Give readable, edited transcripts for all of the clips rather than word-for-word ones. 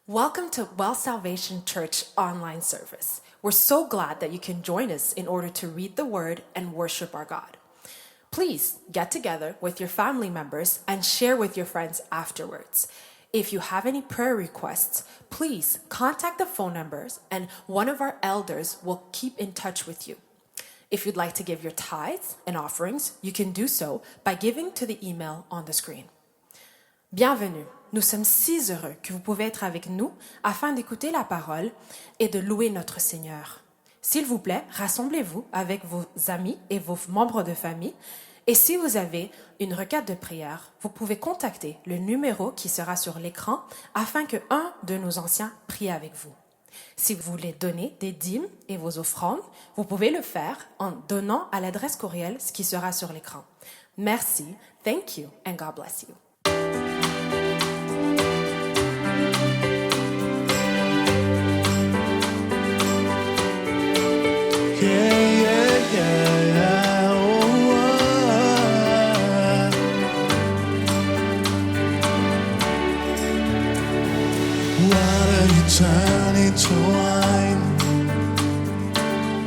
Welcome to Well Salvation Church online service. We're so glad that you can join us in order to read the Word and worship our God. Please get together with your family members and share with your friends afterwards. If you have any prayer requests, please contact the phone numbers and one of our elders will keep in touch with you. If you'd like to give your tithes and offerings, you can do so by giving to the email on the screen. Bienvenue. Nous sommes si heureux que vous pouvez être avec nous afin d'écouter la parole et de louer notre Seigneur. S'il vous plaît, rassemblez-vous avec vos amis et vos membres de famille. Et si vous avez une requête de prière, vous pouvez contacter le numéro qui sera sur l'écran afin que un de nos anciens prie avec vous. Si vous voulez donner des dîmes et vos offrandes, vous pouvez le faire en donnant à l'adresse courriel qui sera sur l'écran. Merci, thank you, and God bless you. Turn into wine.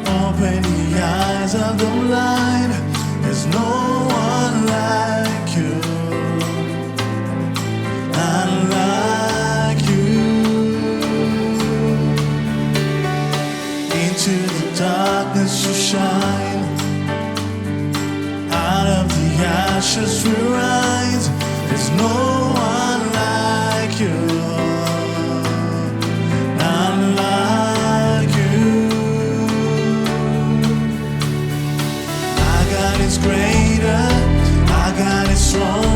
Open the eyes of the blind. There's no one like you. Not like you. Into the darkness you shine. Out of the ashes we rise. There's no one like you. Greater, I got it strong.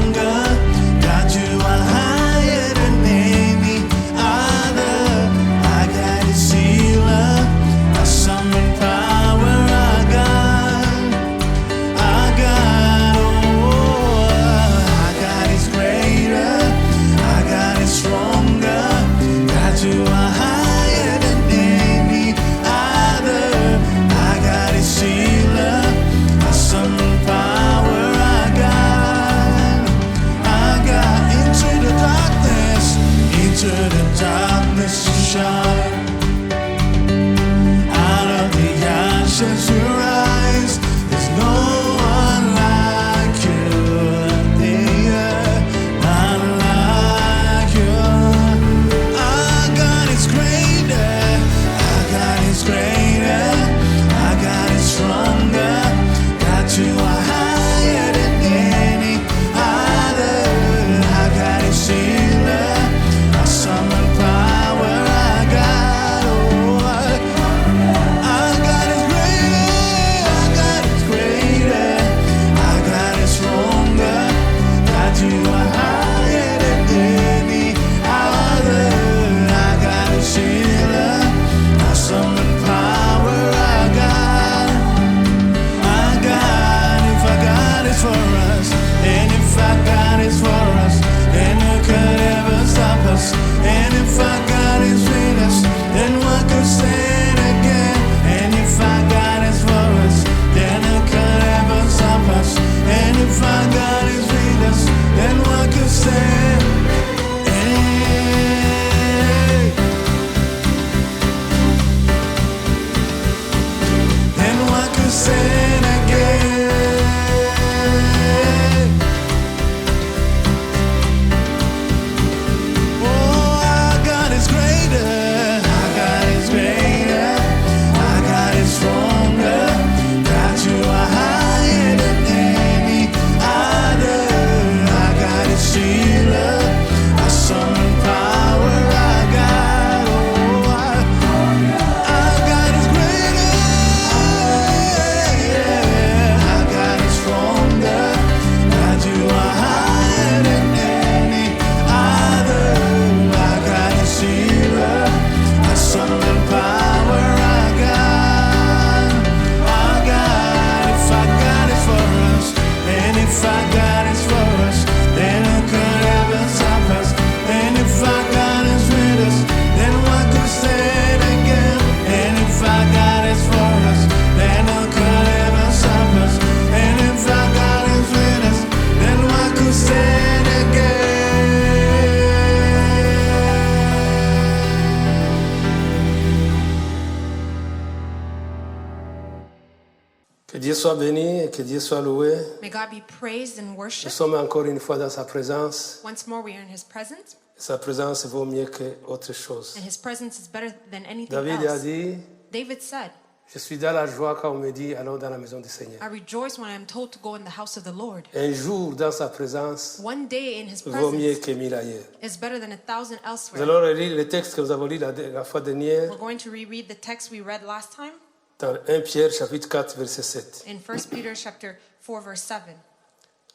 Dieu soit béni et que Dieu soit loué. May God be praised and Nous worshipped. sommes encore une fois dans sa présence. Once more, we are in His presence, Sa présence vaut mieux qu'autre chose. and His presence is better than anything David a else. dit, David said, je suis dans la joie quand on me dit, allons dans la maison du Seigneur. I rejoice when I am told to go in the house of the Lord. Un jour dans sa présence One day in His vaut mieux presence que 1000 ailleurs. is better than 1,000 Nous elsewhere. allons relire le texte que nous avons lu la fois dernière We're going to reread the text we read last time dans 1 Pierre chapitre 4 verset 7. in 1 Peter chapter 4, verse 7.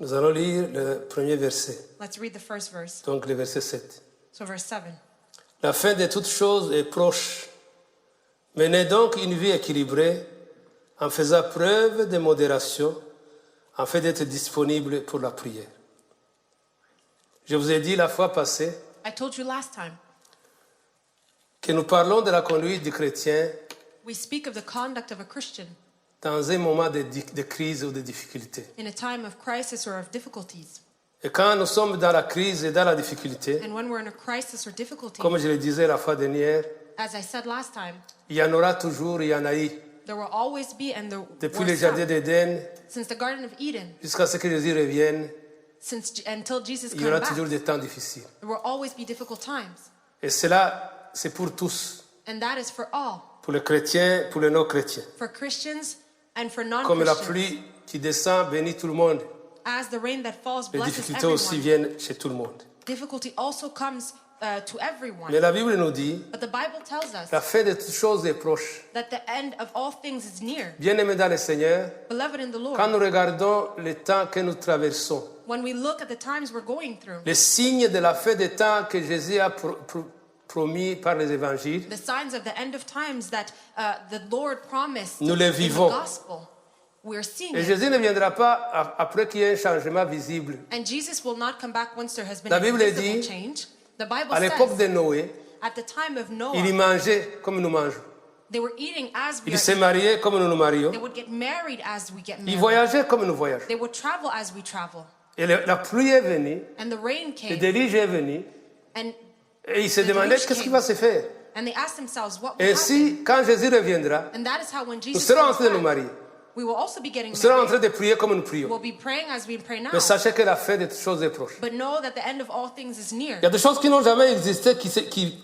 Nous allons lire le premier verset, Let's read the first verse. donc le verset 7. So verse 7. La fin de toutes choses est proche. Menez donc une vie équilibrée en faisant preuve de modération, afin d'être disponible pour la prière. Je vous ai dit la fois passée I told you last time, que nous parlons de la conduite du chrétien we speak of the conduct of a Christian dans un moment de crise ou de difficulté. in a time of crisis or of difficulties. Et quand nous sommes dans la crise et dans la difficulté, And when we're in a crisis or difficulty, comme je le disais la fois dernière, as I said last time, il y en aura toujours, il y en a eu. there will always be, and there Depuis were le jardin some, d'Éden since the Garden of Eden, jusqu'à ce que Jésus revienne, until Jesus il y comes aura back, toujours des temps difficiles. there will always be difficult times. Et cela, c'est pour tous, And that is for all, pour les chrétiens, pour les non-chrétiens. for Christians and for Comme la non-Christians. pluie qui descend bénit tout le monde, As the rain that falls les blesses difficultés aussi everyone, viennent chez tout le monde. difficulty also comes to everyone. Mais la Bible nous dit, But the Bible tells us la fin de toutes choses est proche. that the end of all things is near. Bien-aimés dans le Seigneur, Beloved in the Lord, quand nous regardons le temps que nous traversons, when we look at the times we're going through, les signes de la fin des temps que Jésus a promis par les évangiles, the signs of the end of times that the Lord promised Nous les in the vivons. gospel, we're seeing et it. Jésus ne viendra pas après qu'il y ait un changement visible. And Jesus will not come back once there has been La a Bible visible dit, change. The Bible À l'époque de says, Noé, at the time of il y Noah, mangeait comme nous mangeons. they were eating as we Il are se eating. mariait comme nous nous marions. They would get married as we get Il married. voyageait comme nous voyageons. They would travel as we travel. Et la pluie est venue, And the rain le came, déluge est venu, and et il se The demandait deluge qu'est-ce qui came. va se faire. they asked themselves, what will happen? Ainsi, quand Jésus reviendra, And that is how when nous Jesus serons en comes train de nous back, marier. we will also be getting Nous serons en train married. de prier comme nous prions. We'll be praying as we pray now. Mais sachez que la fin de toutes choses est proche. But know that the end of all things is near. Il y a des choses qui n'ont jamais existé,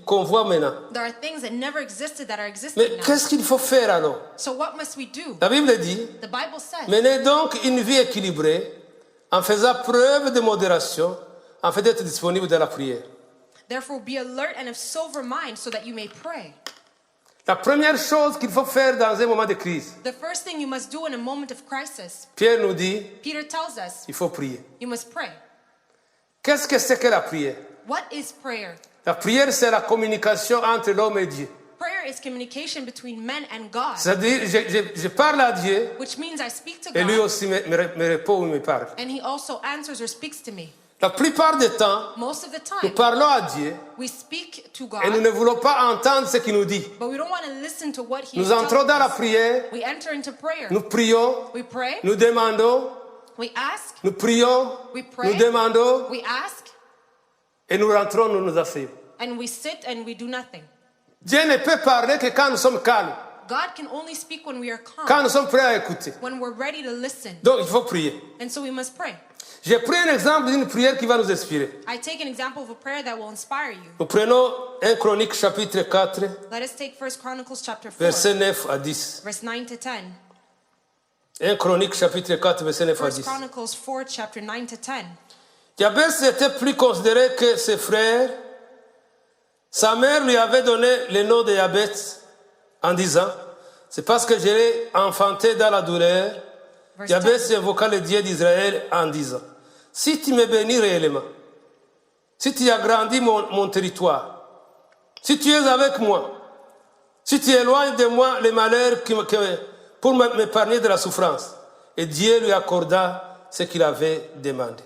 qu'on voit maintenant. There are things that never existed that are Mais existing now. qu'est-ce qu'il faut faire alors? So what must we do? La Bible dit, The Bible says, menez donc une vie équilibrée en faisant preuve de modération, afin d'être disponible dans la prière. therefore be alert and of sober mind so that you may pray. La première chose qu'il faut faire dans un moment de crise, The first thing you must do in a moment of crisis, Pierre nous dit, Peter tells us, il faut prier. you must pray. Qu'est-ce que c'est que la prière? What is prayer? La prière, c'est la communication entre l'homme et Dieu. Prayer is communication between men and God, C'est-à-dire, je parle à Dieu, which means I speak to et lui God, aussi me répond ou me parle. and He also answers or speaks to me. La plupart du temps, Most of the nous time, parlons à Dieu we speak to et nous God, ne voulons pas entendre ce qu'il nous dit. but we don't want to listen to what He Nous is entrons telling dans la us. prière, We enter into prayer. nous prions, We pray. nous demandons, We ask. nous prions, We pray. nous demandons, We ask. et nous rentrons, nous nous asseyons. And we sit and we do nothing. Dieu ne peut parler que quand nous sommes calmes, God can only speak when we are calm, quand nous sommes prêts à écouter. when we're ready to listen. Donc il faut prier. And so we must pray. J'ai pris un exemple d'une prière qui va nous inspirer. I take an example of a prayer that will inspire you. Nous prenons 1 Chronique chapitre 4, Let us take 1 Chronicles chapter 4, versets 9 à 10. verse 9 to 10. 1 Chronique chapitre 4, verset 9 à 1 10. Chronicles 4, chapter 9 to 10. Jabez était plus considéré que ses frères. Sa mère lui avait donné le nom de Jabez en disant, c'est parce que je l'ai enfanté dans la douleur. Verse Jabez 10. invoqua le Dieu d'Israël en disant, si tu me bénis réellement, si tu agrandis mon territoire, si tu es avec moi, si tu éloignes de moi les malheurs pour m'épargner de la souffrance. Et Dieu lui accorda ce qu'il avait demandé.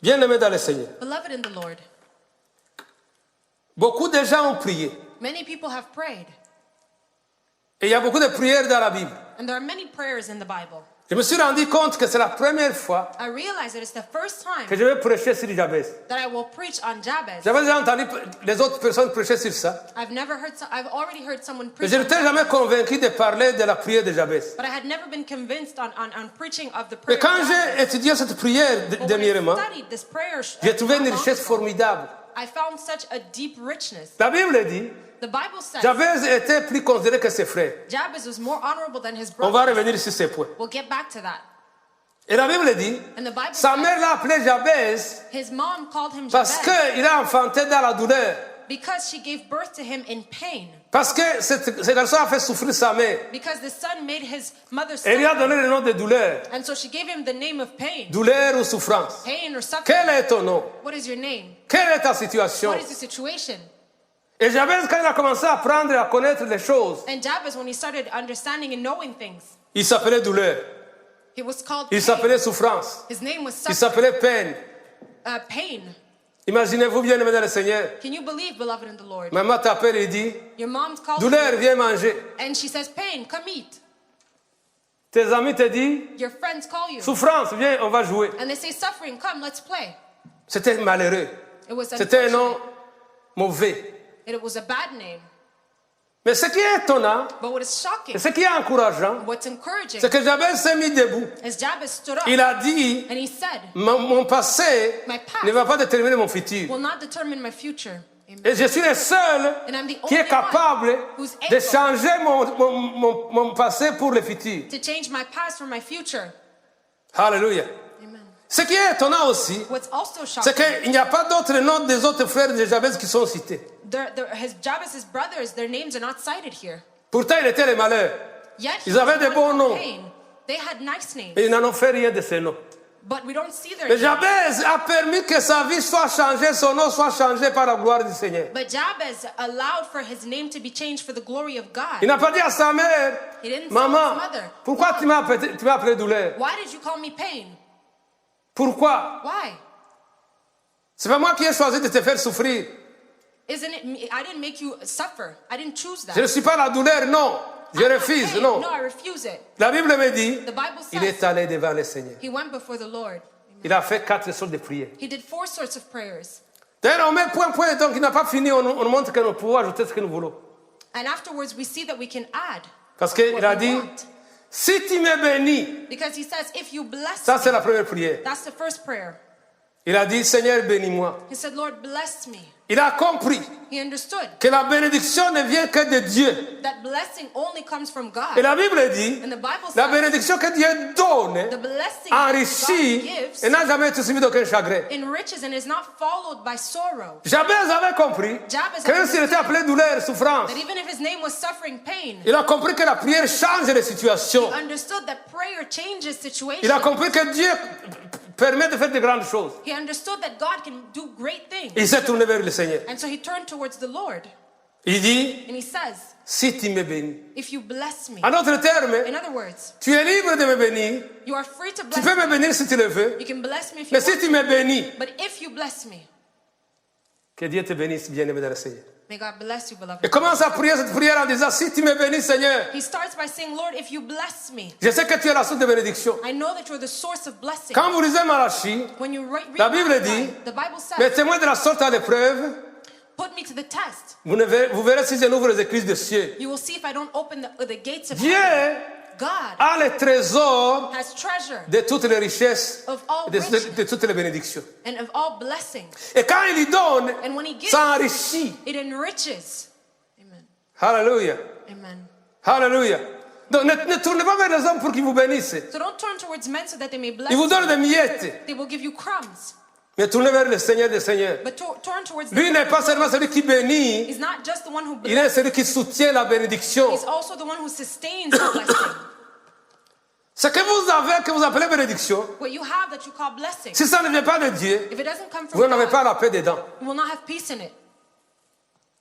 Bien-aimé dans le Seigneur, Beloved in the Lord, beaucoup de gens ont prié. many people have prayed. Et il y a beaucoup de prières dans la Bible. And there are many prayers in the Bible. Je me suis rendu compte que c'est la première fois I realized that it's the first time que je vais prêcher sur Jabez. that I will preach on Jabez. J'avais déjà entendu les autres personnes prêcher sur ça, I've already heard someone mais preach je on n'étais Jabez, jamais convaincu de parler de la prière de Jabez. but I had never been convinced on preaching of the Mais prayer quand of j'ai Jabez. étudié cette prière But when dernièrement, I studied this prayer, j'ai trouvé une not long richesse ago, formidable. I found such a deep richness. La Bible dit, The Bible says Jabez était plus considéré que ses frères. Jabez was more honorable than his On va brother. revenir sur ces points. We'll get back to that. Et la Bible dit, And the Bible sa says mère l'a appelé Jabez his mom called him parce Jabez qu'il a enfanté dans la douleur. because she gave birth to him in pain. Parce que ce garçon a fait souffrir sa mère. Because the son made his mother Elle lui a suffer. donné le nom de douleur. And so she gave him the name of pain. Douleur ou souffrance. Pain or suffering. Quel est ton nom? What is your name? Quelle est ta situation? What is the situation? Et Jabez, quand il a commencé à apprendre et à connaître les choses, And Jabez, when he started understanding and knowing things, il s'appelait douleur. he was called Il pain. s'appelait souffrance. His name was Il suffering. s'appelait peine. Pain. Imaginez-vous bien aimé dans le Seigneur. Can you believe, beloved in the Lord? Maman t'appelle et dit, Your mom's called douleur, you, viens manger. and she says, pain, come eat. Tes amis te disent, Your friends call you, souffrance, viens, on va jouer. and they say, suffering, come, let's play. C'était malheureux. It was C'était un nom unfortunate. mauvais. It was a bad name. Mais ce qui est étonnant, But what is shocking, et ce qui est encourageant, what's encouraging, c'est que Jabez s'est mis debout. is Jabez stood up Il a dit, and he said, mon passé My past ne va pas déterminer mon futur. will not determine my future. Amen. Et je suis le seul And I'm the qui est only capable one who's de able changer mon passé pour le futur. to change my past for my future. Alléluia. Amen. Ce qui est étonnant aussi, What's also c'est shocking, qu'il n'y a pas d'autres noms des autres frères de Jabez qui sont cités. Jabez's brothers, their names are not cited here. Pourtant, il était le malheur. Yet Ils avaient des bons noms. pain. They had nice names, Et ils n'en ont fait rien de ces noms. but we don't see their Mais names. Jabez a permis que sa vie soit changée, son nom soit changé par la gloire du Seigneur. But Jabez allowed for his name to be changed for the glory of God. Il n'a pas dit à sa mère, He didn't say to maman, his mother, pourquoi tu m'as appelé douleur? Why did you call me pain? Pourquoi? Why? C'est pas moi qui ai choisi de te faire souffrir. Isn't it me? I didn't make you suffer. I didn't choose that. Je ne suis pas la douleur, non. Je I'm not refuse, pain. non. No, I refuse it. La Bible me dit, The Bible il says est allé devant le Seigneur. he went before the Lord. Il a fait 4 sortes de prières. He did 4 sorts of prayers. D'ailleurs, on met point, donc il n'a pas fini, on montre que nous pouvons ajouter ce que nous voulons. And afterwards, we see that we can add Parce qu'il what a we dit, want. si tu me bénis, Because he says, if you bless ça c'est me, la première prière. that's the first prayer. Il a dit, Seigneur, bénis-moi. He said, Lord, bless me. Il a compris He understood que la bénédiction ne vient que de Dieu. that blessing only comes from God. Et la Bible dit, And the Bible la says bénédiction que Dieu donne, the blessing that God enrichit, gives et n'a jamais été suivi d'aucun chagrin. enriches and is not followed by sorrow. Jabez avait compris Jabez que même s'il understood était appelé douleur, souffrance, that even if his name was suffering pain, il a compris que la prière change les situations. he understood that prayer changes Il a situations. compris que Dieu permet de faire de grandes choses. He understood that God can do great things. Il s'est tourné vers le Seigneur. And so he turned towards the Lord Il dit, and he says, si tu me bénis. if you bless me, En d'autres termes, in other words, tu es libre de me bénir. you are free to Tu bless peux me me. bénir si tu le veux. You can bless me if you Mais si want tu to. me bénis, But if you bless me, que Dieu te bénisse, bien-aimé dans le Seigneur. may God bless you, beloved. Et commence à prier cette prière en disant, si tu me bénis, Seigneur, He starts by saying, Lord, if you bless me, je sais que tu es la source de bénédiction. I know that you're the source of blessing. Quand vous lisez Malachie, When you read La Bible Malachi, dit, the Bible says, mettez-moi de la sorte à l'épreuve, put me to the test. vous verrez si je n'ouvre les écluses des cieux. You will see if I don't open the gates of Dieu heaven. God a le trésor has treasure de toutes les richesses, of all de, riches de toutes les bénédictions. and of all blessings. Et quand il y donne, And when he gives, ça enrichit. it enriches. Amen. Alléluia. Amen. Alléluia. Donc ne tournez pas vers les hommes pour qu'ils vous bénissent. So don't turn towards men so that they may bless Ils vous you. donnent des miettes. They will give you crumbs. Mais tournez vers le Seigneur des Seigneurs. But turn towards Lui n'est pas Lord. seulement celui qui bénit, He's not just the one who il est blesses. celui qui soutient la bénédiction. He's also the one who sustains the blessing. Ce que vous avez, que vous appelez bénédiction, What you have that you call blessing, si ça ne vient pas de Dieu, if it doesn't come vous from n'avez pas God, la paix dedans. you will not have peace in it.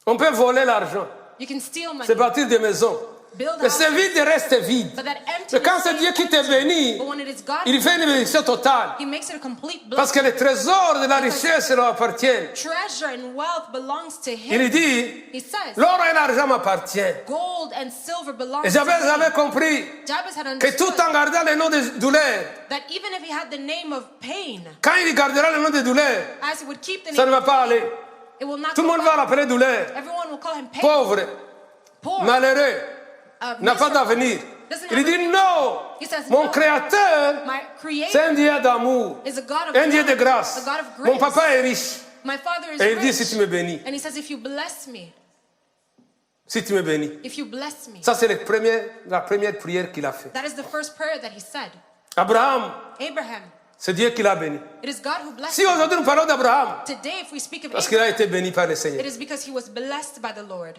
On peut voler l'argent, You can steal money. c'est bâtir des maisons, build Mais ce houses, vide reste vide. but that emptiness Mais quand c'est stays Dieu qui te empty. bénit, But when it is God, il fait une bénédiction totale. He makes it a complete Parce que blessing. les trésors de la richesse leur appartiennent. Treasure and wealth belongs to Il Him. dit, He says, l'or et l'argent m'appartiennent. gold and silver belongs Et to Jabez Him. avait compris Jabez had que tout understood en gardant le nom de douleur, that even if he had the name of pain, quand il gardera le nom de douleur, as he would keep the ça ne name va pas aller. it will not Tout le go monde va back. l'appeler douleur, Everyone will call him pain, pauvre, poor, malheureux, n'a pas miserable. d'avenir. Doesn't Il have dit non, He says, mon no. créateur, My c'est creator un Dieu d'amour, is a God of un Dieu de love, grâce. a God of Mon grace. papa est riche. My father is Et il dit, rich. si tu me bénis, And he says, if you bless me, si tu me bénis. if you bless me. Ça, c'est la première prière qu'il a faite. That is the first prayer that he said. Abraham, Abraham, c'est Dieu qui l'a béni. it is God who blessed Si him. aujourd'hui nous parlons d'Abraham, Today, if we speak of parce qu'il a Abraham, été béni par le it Seigneur. is because he was blessed by the Lord.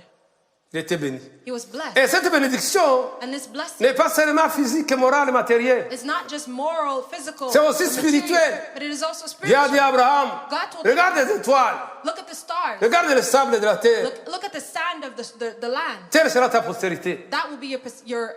Il a été béni. He was blessed. Et cette bénédiction And this blessing n'est pas seulement physique, morale, matérielle. is not just moral, physical, C'est aussi or material, spirituel. but it is also Dieu a dit à spiritual. Abraham, God told regarde les étoiles, Look at the stars. regarde le sable de la terre. Look at the sand of the land. Telle sera ta postérité. That will be your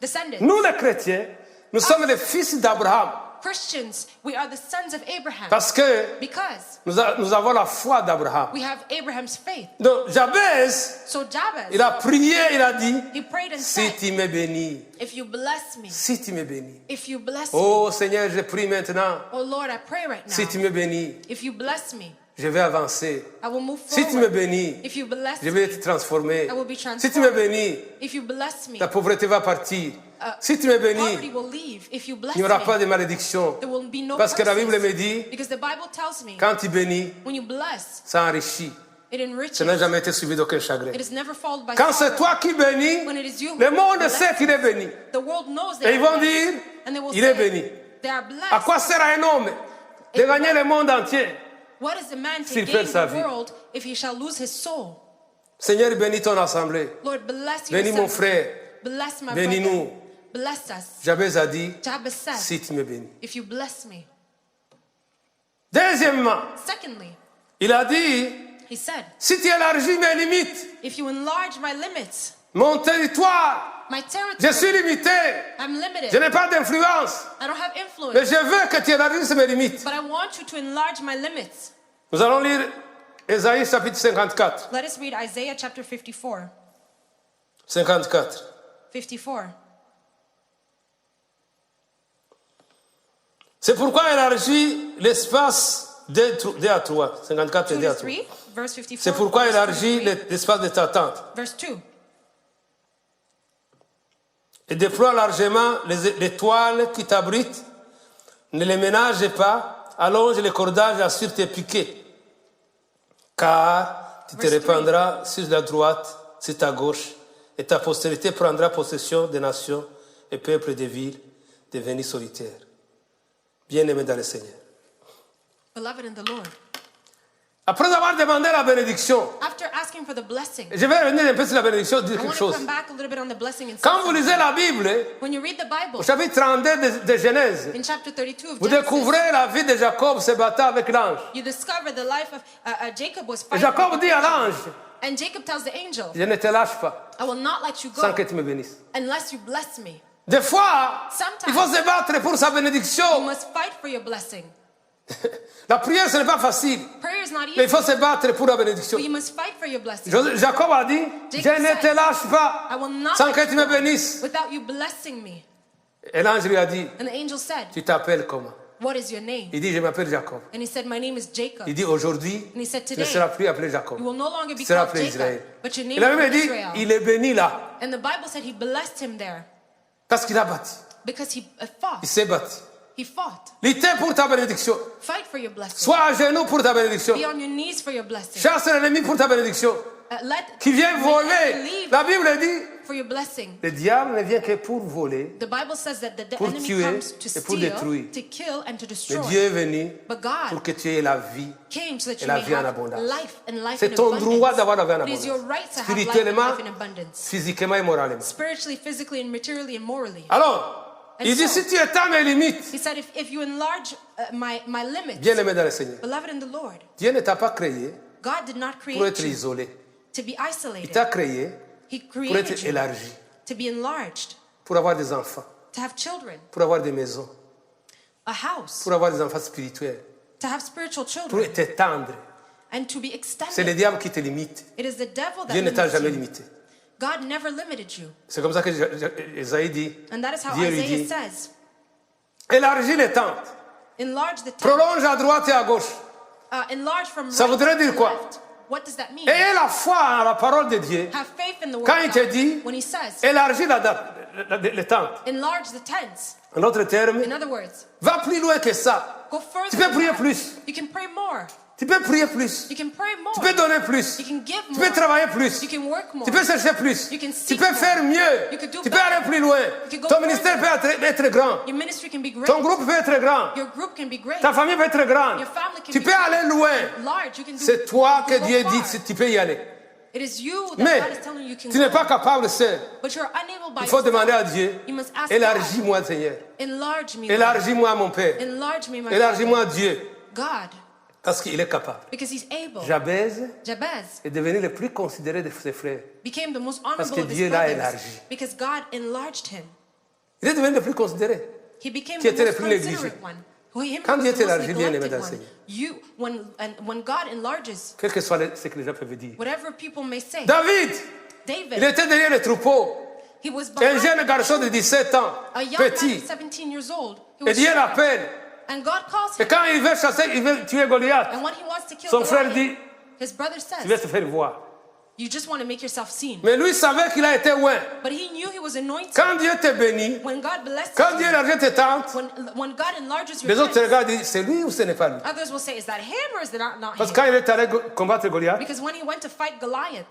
descendants. Nous les chrétiens, nous sommes les fils d'Abraham Christians, we are the sons of Abraham parce que because nous avons la foi d'Abraham. we have Abraham's faith. Donc Jabez, So Jabez, il a prié, il a dit, he prayed and si said, tu me bénis, if you bless me, si tu me bénis. if you bless me, Oh Seigneur, je prie maintenant, oh Lord, I pray right now, si tu me bénis, if you bless me, je vais avancer. I will move Si tu me forward. bénis, If you bless je vais me, être transformé. I will be Si tu me transformed. bénis, If you bless me, la pauvreté va partir. Si tu me poverty bénis, will leave. If you bless il n'y aura pas me, de malédiction. there will be no Parce que la Bible curses. me dit, Because the Bible tells me, quand tu bénis, when you bless, ça enrichit. it enriches. Ça n'a jamais été suivi d'aucun chagrin. It is never followed by Quand c'est sorrow. toi qui bénis, When it is you who le monde bless, sait qu'il est béni. the world knows Et they ils are vont blessed. dire, And they will il est say, béni. they are À blessed. quoi sert à un homme de gagner le monde entier? What is a man to S'il gain perd sa the vie. world if he shall lose his soul? Seigneur, bénis ton assemblée. Lord, bless your Bénis mon assembly. frère. Bless my Bénis-nous. brother. Bless us. Jabez a dit, Jabez said, si tu me bénis. if you bless me. Deuxièmement, Secondly, il a dit, he said, si tu élargis mes limites, if you enlarge my limits, mon territoire, my je suis territory, limité. I'm Je limited. n'ai pas d'influence. I don't have Mais influence. je veux que tu élargisses mes limites. But I want you to enlarge my limits. Nous allons lire Ésaïe chapitre 54. Let us read Isaiah chapter 54. 54. 54. C'est pourquoi élargis l'espace de à toi. 54 et 2 de à to toi. 3, verse 54. C'est pourquoi verse 2 to élargis 3, l'espace de ta tente. verse 2. Et déploie largement les toiles qui t'abritent. Ne les ménage pas. Allonge les cordages sur tes piquets. Car tu te Verse 3. répandras sur la droite, sur ta gauche. Et ta postérité prendra possession des nations et peuples des villes devenus solitaires. Bien-aimés dans le Seigneur. Beloved in the Lord. Après avoir demandé la bénédiction, After asking for the blessing, je vais revenir un peu sur la bénédiction, dire I quelque want to chose. come back a little bit on the blessing and Quand vous lisez la Bible, when you read the Bible, au chapitre 32 de Genèse, in chapter 32 of vous Genesis, découvrez la vie de Jacob se battant avec l'ange. you discover the life of Jacob was Et fighting. Jacob dit à l'ange, And Jacob tells the angel, je ne te lâche pas I will not let you sans go que tu me bénisses. unless you bless me. Des fois, Sometimes il faut se battre pour sa you bénédiction. must fight for your blessing. La prière, ce n'est pas facile, Prayer is not mais il easy, faut se battre pour la bénédiction. but you must fight for your blessing. Jacob a dit, je ne te lâche pas I will not sans let que tu me you go bénisses. without you blessing me. Et l'ange lui a dit, And the angel said, tu t'appelles comment? what is your name? Il dit, je m'appelle Jacob. And he said, my name is Jacob. Il dit, aujourd'hui, And he said, tu ne today, seras plus appelé Jacob. you will no longer be Tu seras called appelé Jacob, Israël. but your Et name la will Bible be dit, Israel. il est béni là, And the Bible said he blessed him there parce qu'il a bâti. because he fought. Il s'est bâti. He fought. Luttez pour ta bénédiction. Fight for your blessing. Sois à genoux pour ta bénédiction. Be on your knees for your blessing. Chasse l'ennemi pour ta bénédiction. Let Qui vient the voler. enemy leave La Bible dit, for your blessing. le diable ne vient que pour voler. The Bible says that the Pour enemy tuer comes to et pour steal, détruire. to kill, and to Mais destroy. Dieu est venu But pour God que tu aies la vie. came so that et you la may vie en have abondance. life and life C'est in ton droit d'avoir la vie en abundance. It is your abondance. right to have life and Spirituellement, life in abundance. physiquement et moralement. Spiritually, physically, and materially, and morally. Alors, And il dit, so- si tu étends mes limites, He said, if you enlarge my limits, bien-aimé dans le Seigneur, beloved in the Lord, Dieu ne t'a pas créé God did not pour create être you isolé. to be Il isolated. t'a créé He pour être created you élargi. to be enlarged, pour avoir des enfants, to have children, pour avoir des maisons, a house, pour avoir des enfants spirituels, to have spiritual pour children, t'étendre. and to be C'est le extended. diable qui te limite. It is the devil that Dieu ne t'a limits jamais you. limité. God never limited you. C'est comme ça que Isaïe dit, And that is how Dieu lui Isaiah dit, says, élargis les tentes, enlarge the tent, prolonge à droite et à gauche. enlarge from Ça right voudrait dire to quoi? left. What does that mean? Ayez la foi en la parole de Dieu. Have faith in the word Quand of il te God. dit, When he says, élargis les tentes. enlarge the tents. En d'autres termes, In other words, va plus loin que ça. go further. Tu peux than prier that. plus. You can pray more. Tu peux prier plus. You can pray more. Tu peux donner plus. You can give Tu more. peux travailler plus. You can work more. Tu peux chercher plus. You can Tu seek peux more. faire mieux. You can do Tu peux better. aller plus loin. You can go Ton ministère further. peut être grand. Your ministry can be great. Ton groupe peut être grand. Your group can be great. Ta famille peut être grande. Your family can Tu be peux aller loin. large. You can do C'est toi que you can go Dieu far. dit si tu peux y aller. It is you that Mais God is telling you can tu n'es go. pas capable seul. But you're unable by Il faut yourself. demander à Dieu, You must ask élargis-moi Seigneur. God. Enlarge me. Lord. Élargis-moi mon Père. Enlarge me, my Élargis-moi Dieu. God. Parce qu'il est capable. Because he's able. Jabez Jabez est devenu le plus considéré de ses frères. became the most Parce honorable que of his Dieu l'a brothers. élargi. Because God enlarged him. Il est devenu le plus considéré. He became Qui the était le most plus négligé. considerate one. Who him Quand was Dieu the most t'élargit, bien aimé neglected dans le one. Seigneur. You, when God enlarges, Quel que soit ce que les gens peuvent dire. whatever people may say, David, il David, était derrière les troupeaux. he was Un behind jeune garçon de 17 ans, a young man, petit. 17 years old. He Et was Dieu shepherd. l'appelle. And God calls Et him. quand il veut chasser, il veut tuer Goliath, And when he wants to kill son frère Goliath, dit, his brother tu vas says, te faire voir. you just want to make yourself seen. Mais lui savait qu'il a été loin. But he knew he was anointed. Quand Dieu te bénit, When God blesses quand Dieu you, élargit tes tentes, when God enlarges your les autres te tents, regardent et disent, c'est lui ou ce n'est pas lui? others will say, is that him or is that not Parce him? que quand il est allé combattre Goliath, Because when he went to fight Goliath,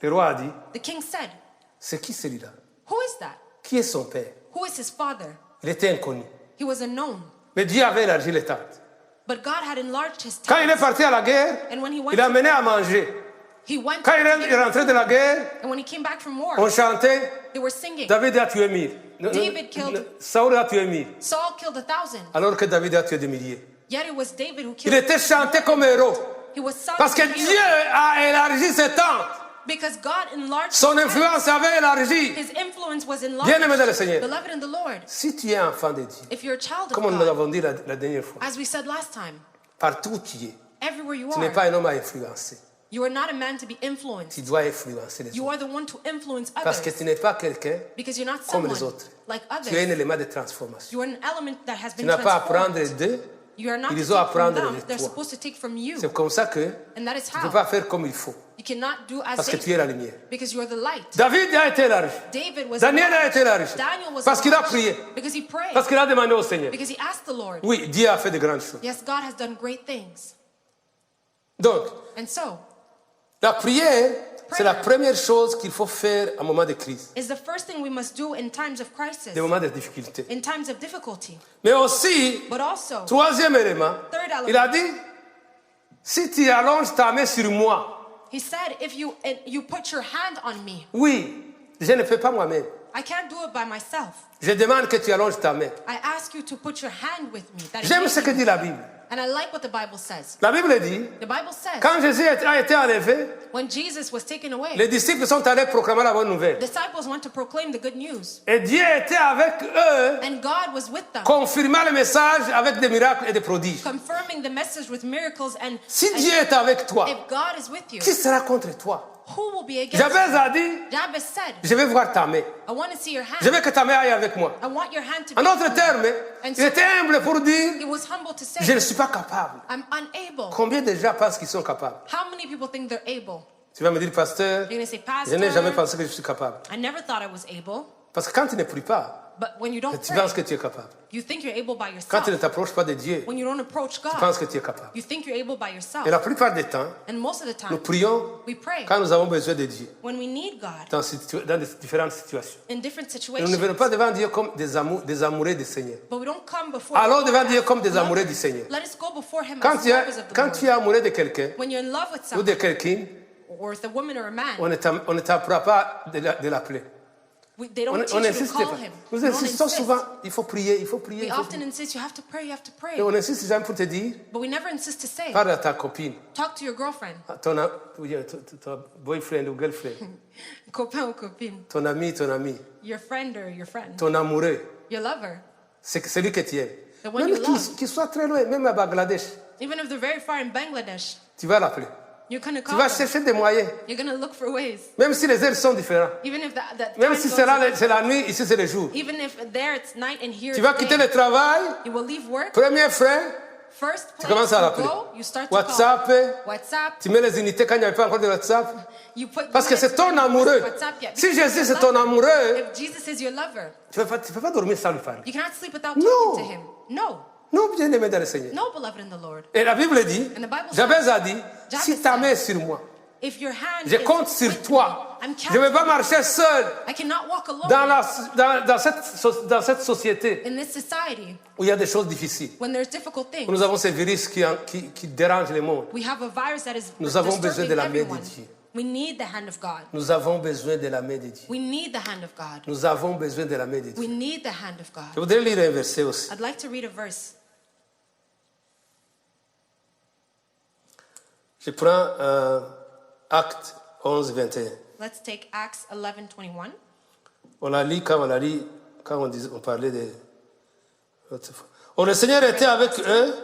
le roi a dit, the king said, c'est qui celui-là? who is that? Qui est son père? Who is his father? Il était inconnu. He was unknown. Mais Dieu avait élargi les tentes. But God had enlarged his Quand il est tent. parti à la guerre, And when he went, il a mené à manger. he went Quand il est rentré de la guerre, and when he came back from war, on chantait, they were singing. David a tué 1000. David killed- Saoul a tué 1000. Saul killed 1,000. Alors que David a tué des milliers. Yet it was David who Il killed. était chanté comme héros. He was sung Parce que as a hero. Dieu a élargi ses tentes. Because God enlarged Son his tent. influence avait élargi. His influence was Bien-aimé dans le enlarged. Seigneur. Beloved in the Lord, Si tu es enfant de Dieu, if you're a child of comme nous God, l'avons dit la dernière fois, as we said last time, partout où tu es, everywhere you tu n'es are, pas un homme à influencer. you are not a man to be influenced. Tu dois influencer les You autres. are the one to influence Parce que others. tu n'es pas quelqu'un Because you're not comme someone les autres. like Tu es un others. élément de transformation. You are an element that has Tu been n'as pas à prendre transformed. d'eux. You are not to Ils take ont à from prendre them. de They're toi. supposed to take from you. C'est comme ça que And that is tu ne peux how. pas faire comme il faut. You cannot do as Parce que tu es David. la lumière. Because you are the light. David a été élargi. David was Daniel a été élargi. Daniel was Parce qu'il a enlarged. prié. Because he prayed. Parce qu'il a demandé au Seigneur. Because he asked the Lord. Oui, Dieu a fait de grandes choses. Yes, God has done great things. Donc, And so, la prière, c'est la première chose qu'il faut faire à un moment de crise, is the first thing we must do in times of crisis, des moments de difficulté. in times of difficulty. Mais aussi, But also, troisième élément, Third element. il a dit, si tu allonges ta main sur moi, he said, if you put your hand on me, oui, je ne peux pas moi-même. I can't do it by myself. Je demande que tu allonges ta main. I ask you to put your hand with me. That is J'aime ce que making- dit la Bible. And I like what the Bible says. La Bible dit, The Bible says, quand Jésus a été enlevé, when Jesus was taken away, les disciples sont allés proclamer la bonne nouvelle. disciples went to proclaim the good news. Et Dieu était avec eux, And God was with them, confirmant le message avec des miracles et des prodiges. confirming the message with miracles. And Si Dieu est avec toi, if God is with you, qui sera contre toi? who will be against Jabez you? a dit, Jabez said, je vais voir ta main. I want to see your Je hand. veux que ta main aille avec moi. I want your hand to be En d'autres with me. termes, And il so était humble pour dire, he was humble to say, je ne suis pas capable. I'm unable. Combien de gens pensent qu'ils sont capables? How many people think they're able? Tu vas me dire, pasteur, You're going to say, je n'ai jamais Pastor, pensé que je suis capable. I never thought I was able. Parce que quand tu ne pries pas, But when you don't tu pray, penses que tu es capable. you think you're able by Quand tu ne yourself. t'approches pas de Dieu, When you don't approach tu God, penses que tu es capable. you think you're able by yourself. Et la plupart du temps, And most of the nous time, prions we pray quand nous avons besoin de Dieu when we need God dans des différentes situations. in different Et nous ne venons situations. pas devant Dieu comme des amoureux du Seigneur. But we don't come before Allons God devant as Dieu comme des lovers. amoureux du Seigneur. Let us go before Him Quand as tu, lovers of the quand tu Lord. es amoureux de quelqu'un When you're in love with ou de someone, quelqu'un, or with a woman or a man, on ne t'apprend pas de l'appeler. They don't On teach you insiste to call pas. him. Nous We don't insistons insist. souvent, il faut prier, il faut prier. We Il faut often prier. insist, you have to pray, you have to pray. Et on insiste jamais pour te dire, But we never insist to say, parle à ta copine, talk to your girlfriend, à ton boyfriend ou girlfriend, copain ou copine, ton ami, your friend or your friend, ton amoureux. your lover. C'est celui que tu aimes. The one Même you love. qu'il soit très loin, même à Bangladesh, Even if they're very far in Bangladesh, tu vas l'appeler. you're going to Tu call vas them. chercher des moyens, You're going to look for ways. même si les heures sont différentes. Even if that Même time si goes- c'est la nuit, ici c'est le jour. even if there it's night and here Tu vas it's quitter day, le travail, you will leave work. premier frein, First tu place commences à you l'appeler. go, you start to WhatsApp, call. WhatsApp. tu mets les unités quand il n'y avait pas encore de WhatsApp. You put Parce que units c'est ton when you amoureux. use WhatsApp yet. Si Because Jésus it's c'est your ton lover. amoureux, If Jesus is your lover, tu ne peux pas dormir sans lui parler. you cannot sleep without No. talking to him. No. Non, bien aimé dans le Seigneur. No, beloved in the Lord. Et la Bible dit, And the Bible Jabez a dit, Jabez si ta said, main est sur moi, If your hand je is compte sur with toi. me, I'm Je ne vais pas counting. marcher seul I cannot walk alone dans cette société in this society où il y a des choses difficiles. when there's difficult Où things. nous avons ces virus qui dérangent le monde. We have a virus that is Nous avons besoin disturbing de la main de everyone. Dieu. We need the hand of God. Nous avons besoin de la main de Dieu. We need the hand of God. Nous avons besoin de la main de We Dieu. need the hand of Je God. voudrais lire un verset aussi. I'd like to read a verse. Je prends Acte 11, 21. Let's take Acts 11:21. On l'a lu quand on parlait de... Oh, le Seigneur était avec eux.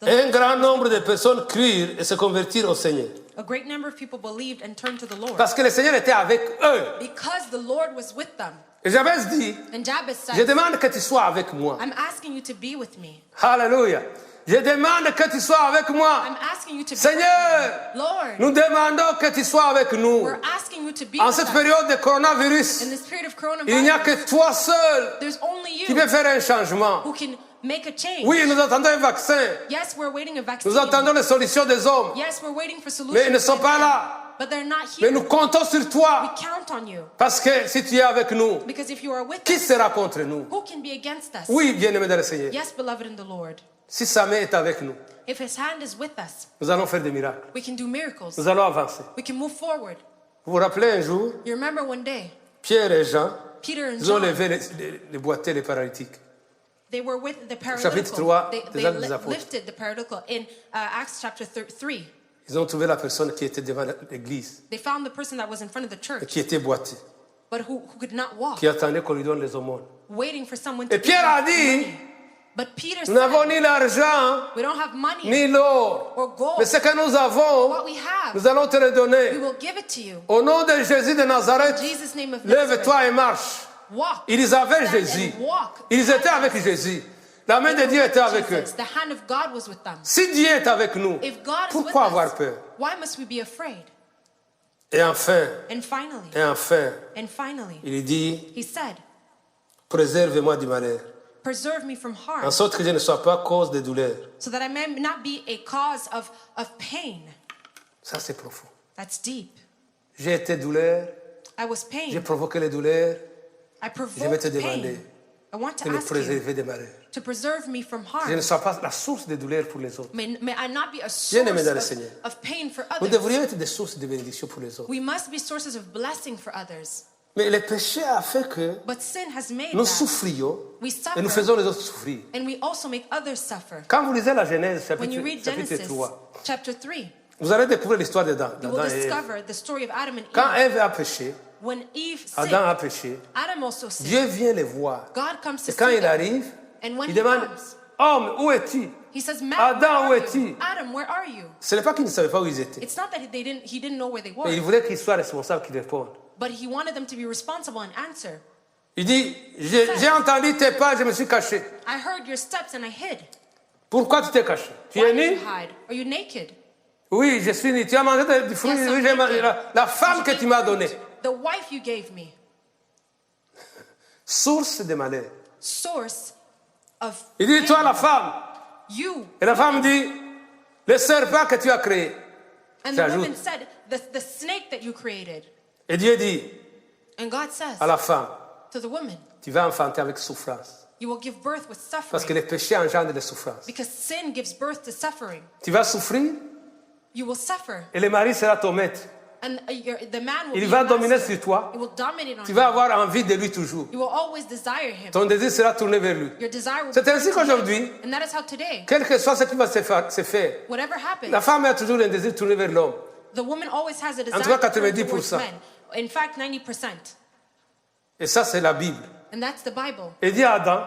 Un grand nombre de personnes crurent et se convertirent au Seigneur. A great number of people believed and turned to the Lord Parce que le Seigneur était avec eux. because the Lord was with them. Et Jabez dit, And Jabez je said, demande que tu sois avec moi. I'm asking you to be with me. Alléluia. Je demande que tu sois avec moi. I'm asking you to be Seigneur, with me. Lord, nous demandons que tu sois avec nous. we're asking you to be En with cette us. période de coronavirus, In this period of il n'y a que coronavirus, toi seul there's only qui you peux faire un changement. who can make a change. Oui, nous attendons un vaccin. Yes, we're waiting a vaccine. Nous attendons les solutions des hommes. Yes, we're waiting for solutions. Mais ils ne sont by pas men, là. But they're not Mais here. nous comptons sur We toi. count on you. Parce que si tu es avec nous, Because if you are with qui us, sera contre nous? who can be against us? Oui, bien-aimé dans le Seigneur. Yes, beloved in the Lord. Si sa main est avec nous, If his hand is with us, nous allons faire des miracles. we can do miracles. Nous allons avancer. We can move forward. Vous vous rappelez un jour, You remember one day, Pierre et Jean, Peter and ils ont John, levé les boiteux, les paralytiques. they were with the Chapitre paralytical. 3 They, des Actes des li- Apôtres. lifted the paralytical. In Acts chapter 3, Ils ont trouvé la personne qui était devant l'église, they found the person that was in front of the et church, qui était boiteux, but who could not walk, qui attendait qu'on lui donne les aumônes. waiting for someone to Et give Pierre a them dit, money. But Peter nous n'avons said, ni l'argent, we don't have money ni l'or, or gold. mais ce que nous avons, What we have, nous allons te le we donner. will give it to you. Au nom de Jésus de In Nazareth, Jesus' name of Nazareth, lève-toi et marche. walk. Ils avaient Stand Jésus. and walk. Ils étaient avec Jésus. La main de Dieu était avec eux. Jesus, the hand of God was with them. Si Dieu est avec nous, If God is with pourquoi avoir us, peur? why must we be afraid? Et enfin, And finally, il dit, he said, préserve-moi du malheur, preserve me from en harm, sorte que je ne sois pas cause de douleur. so that I may not be a cause of pain. Ça, c'est profond. That's deep. J'ai été douleur, I was j'ai pain. provoqué les douleurs, I je vais te provoked demander pain. I want de to me ask you préserver des malheurs. to preserve me from Je ne harm. sois pas la source de douleur pour les autres. May I not be a Bien-aimé dans le source Seigneur. of pain for Nous others. devrions être des sources de bénédiction pour les autres. We must be sources of blessing for others. Mais le péché a fait que But sin has made nous that. souffrions We et nous suffer, faisons les autres souffrir. and we also make others suffer. Quand vous lisez la Genèse, When you read chapitre Genesis 3, chapter 3, vous allez découvrir l'histoire d'Adam you will et Ève. discover the story of Adam and Quand Eve. Ève a péché, When Eve sinned, Adam a péché, Adam also sinned. Dieu vient les voir. God comes to Et quand see il them. arrive, And when il he demande, comes, homme, où es-tu? he says, Man, Adam, où where are es-tu? you? Adam, where are you? Ce n'est pas qu'il ne savait pas où ils étaient. It's not that he didn't know where they Mais il were, voulait qu'ils soient responsables, qu'ils répondent. but he wanted them to be responsible and answer. Il dit, j'ai entendu tes pas, je me suis caché. I heard your steps and I hid. Pourquoi tu t'es caché? Tu Why es did you nu? hide? Are you naked? Oui, je suis nu. Tu as mangé du fruit? Yes, Oui, I'm j'ai mangé naked. la femme que Did tu you m'as eat donnée. fruit? The wife you gave me. Source de malheur. Source of Il dit, pain. toi la femme. You. Et la femme dit, le serpent que tu as créé. And Ça the ajoute. woman said, the snake that you created. Et Dieu dit And God says à la femme, to the woman, tu vas enfanter avec souffrance. you will give birth with Parce que suffering. le péché engendre des souffrances. Because sin gives birth to suffering. Tu vas souffrir You will suffer. et le mari sera ton maître. And the man will Il be va your dominer master. sur toi. He will dominate on Tu you. vas avoir envie de lui toujours. You will always desire him. Ton désir sera tourné vers lui. Your desire will C'est be ainsi turned to qu'aujourd'hui, him. And that is how today, quel que soit ce qui va se faire, whatever happens, la femme a toujours un désir tourné vers l'homme. the woman always has a desire tout cas, to turn 90%. towards men. In fact, 90%. Et ça, c'est la Bible. And that's the Bible. Il dit à Adam,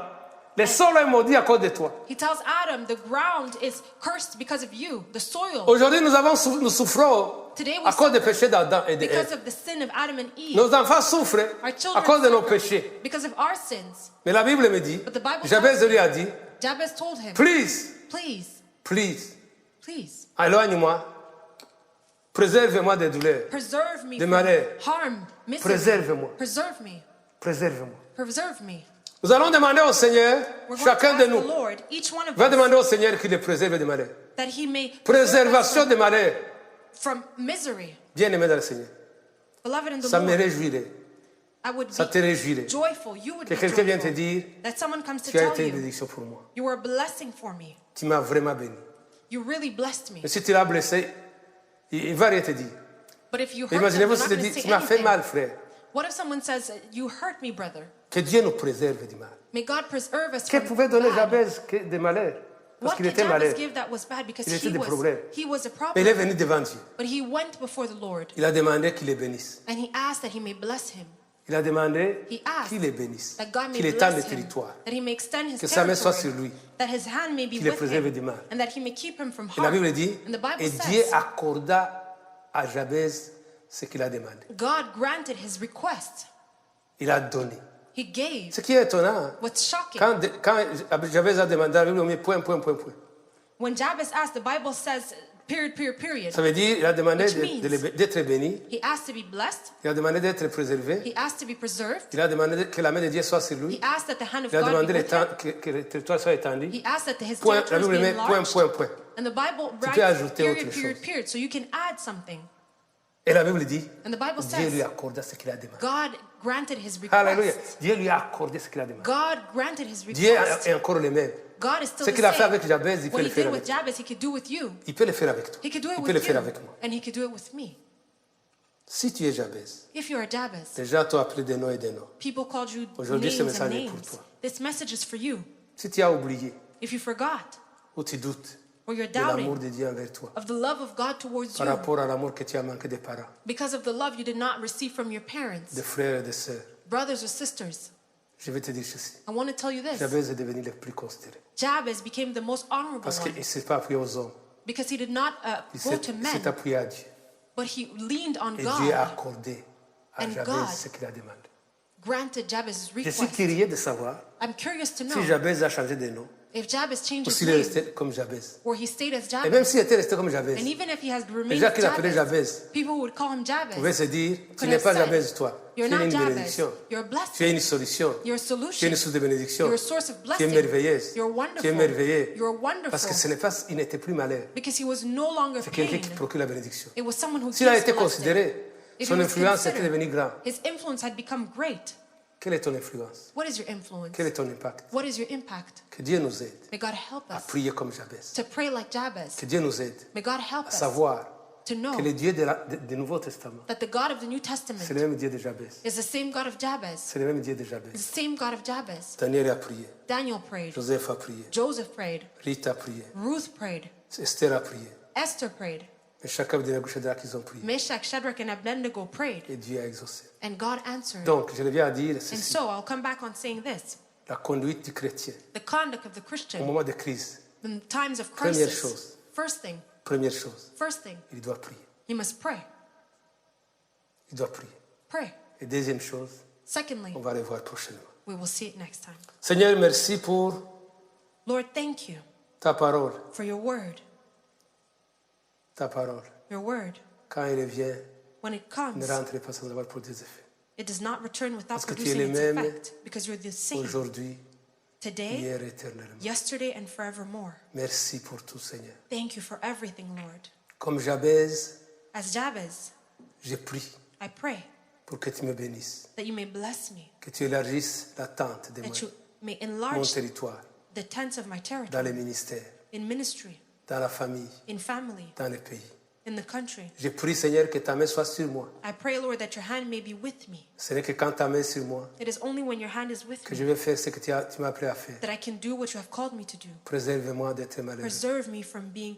le sol est maudit à cause de toi. He tells Adam, the ground is cursed because of you, the soil. Aujourd'hui, nous souffrons Today we à cause des suffer péchés d'Adam et because d'Ève. of the sin of Adam and Eve. Nos enfants souffrent Our à children cause de nos suffer péchés. because of our sins. Mais la Bible me dit, But the Bible Jabez tells lui a dit, Jabez told him, please, please, please, please, éloigne-moi, préserve-moi des douleurs, preserve me de from malheur. harm, misery. Préserve-moi, Preserve me. préserve-moi. Preserve me. Nous allons demander au Seigneur, We're going to chacun de ask the nous, Lord, each one of va us, demander au Seigneur qu'il le préserve des malheurs. that he may preserve us Préservation des malheurs. from misery. Bien-aimé dans le Seigneur. Beloved in the Ça me Lord, réjouirait, I would ça te be réjouirait joyful. You would que be quelqu'un vienne te joyful. dire, That someone comes to tu as tell été une you, bénédiction pour moi. you were a blessing for me. Tu m'as vraiment béni. You really blessed me. Mais si tu l'as blessé, il ne va rien te dire. But if you hurt them, Imaginez-vous they're si not tu going dis, to tu say m'as fait anything. mal, frère. What if someone says, you hurt me, brother? Que Dieu nous préserve du mal. May God preserve us Que from pouvait donner bad. Jabez des malheurs? Parce What qu'il did était Jabez malheur. give that was bad? Because Il était des he problèmes. was a Mais il est problem. venu devant Dieu. But he went before the Lord Il a demandé qu'il les bénisse. and he asked that he may bless him, Il a demandé He asked qu'il les bénisse. that God may Qu'il étende le bless him, territoire. that he may extend his Que sa main soit territory, sur lui. that his hand may be Qu'il les with préserve du him, mal. and that he may keep him from Et la harm. Bible dit, And the Bible et Dieu says, accorda à Jabez ce qu'il a demandé. God granted his request. Il a donné. He gave. Ce qui est étonnant, hein, What's shocking, quand Jabez a demandé, la Bible met point. when Jabez asked, the Bible says, period. Ça veut dire qu'il a demandé Which means- d'être béni, He asked to be blessed. il a demandé d'être préservé, He asked to be preserved. il a demandé que la main de Dieu soit sur lui, He asked that the hand of il a God demandé be with him. que le territoire soit étendu. He asked that his Point, la territories Bible be met enlarged. point. And the Bible peux writes ajouter autre period. So you can add something. Et la Bible dit, And the Bible Dieu lui says, accorda ce qu'il a demandé. God granted his Alléluia. request. Dieu lui a accordé ce qu'il a demandé. God granted his Dieu request. est encore le même. God is still Ce the qu'il a fait same. avec Jabez, il peut What le he faire did avec with toi. Jabez, he could do with you. Il peut le faire avec toi. He could do it Il peut with le faire you. avec moi. And he could do it with me. Si tu es Jabez, If you're a Jabez, les gens t'ont appelé des noms et des noms. people called you Aujourd'hui, ce names and message est pour names. toi. This message is for you. Si tu as oublié If you forgot, ou tu doutes or you're de l'amour doubting de Dieu envers toi, of the love of God towards par you, rapport à l'amour que tu as manqué des parents, because of the love you did not receive from your des parents, frères et des sœurs, brothers or sisters, je vais te dire ceci. I want to tell you this. Jabez est devenu le plus considéré. Jabez became the most honorable Parce one qu'il ne s'est pas appuyé aux hommes. because he did not Il go s'est to il men, s'est appuyé à Dieu. but he leaned on Et Dieu a God, accordé à And Jabez God ce qu'il a demandé. granted Jabez's Je suis request. curieux de savoir I'm curious to know si Jabez a changé de nom if Jabez changed ou his s'il est name resté comme Jabez. or he stayed as Et Jabez. même s'il était resté comme Jabez, And even if he has les remained gens qui l'appelaient Jabez, Jabez people would call him pouvaient Jabez. se dire, tu Could n'es have pas said, Jabez, toi. Tu You're es not une Jabez. bénédiction. You're a Tu es blessing. une solution. You're a Tu es solution. une source de bénédiction. You're a source of Tu es blessing. merveilleuse. You're Tu es wonderful. merveilleux. You're Parce que wonderful. il n'était plus malheur. Because he was no longer C'est quelqu'un pain. qui procure la bénédiction. It was someone who S'il a gives été blessing. considéré, If son he was influence était considered, devenue grande. his influence had become great. Quelle est ton influence? What is your influence? Quel est ton impact? What is your impact? Que Dieu nous aide May God help à us prier comme Jabez. to pray like Jabez. Que Dieu nous aide May God help à us savoir to know que le Dieu du Nouveau Testament, that the God of the New c'est Testament le même Dieu de Jabez. is the same God of Jabez, C'est le même Dieu de Jabez. the same God of Jabez. Daniel a prié. Daniel prayed. Joseph a prié. Joseph prayed. Rita a prié. Ruth prayed. Esther a prié. Esther prayed. Et chacun des Shadrach, ils ont prié. Meshach, Shadrach, and Abednego prayed. Et Dieu a exaucé. And God answered. Donc, je reviens à dire And ceci. so I'll come back on saying this. La conduite du chrétien The conduct of the au Christian moment de crise, in times of Première crisis. chose. Première chose, thing, il doit prier. he must pray. Il doit prier. Pray. Et deuxième chose, Secondly, on va le voir prochainement. we will see it next time. Seigneur, merci pour Lord, thank you ta parole. for your word. Ta parole. Your word, Quand elle vient, when it ne comes, rentre pas sans avoir produit des effets. it does not return without Parce que tu es producing le its même effect. Because you're the same Aujourd'hui, today, hier, éternellement. yesterday, and forevermore. Merci pour tout, Seigneur. Thank you for everything, Lord. Comme Jabez, As Jabez, je prie I pray pour que tu me bénisses, that you may bless me, que tu élargisses la tente de that you may mon enlarge territoire, the tents of my dans territory, les ministères, in ministry, dans la famille, in family, dans le pays. in in the country. Je prie, Seigneur, que ta main soit sur moi. I pray, Lord, that your hand may be with me. Ce n'est que quand ta main est sur moi It is only when your hand is with que me je vais faire ce que tu m'as appelé à faire. that I can do what you have called me to do. Préserve-moi d'être malheureux, Preserve me from being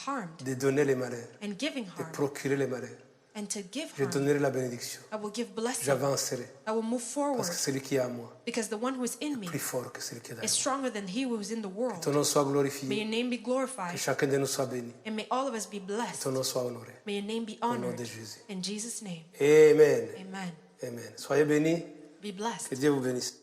harmed de donner les malheurs, and giving de harm procurer les malheurs. and to give Je harm. donnerai la bénédiction. I will give blessing. J'avancerai I will move forward parce que celui qui est à moi because the one who is in me est plus fort que celui qui est dans is moi. stronger than he who is in the world. Ton nom soit May your glorifié, name be que glorified chacun de nous soit béni, and may all of us be que blessed. ton nom soit honoré. May your name be Au nom honored de Jésus. in Jesus' name. Amen. Amen. Amen. Soyez bénis, Be blessed. que Dieu vous bénisse.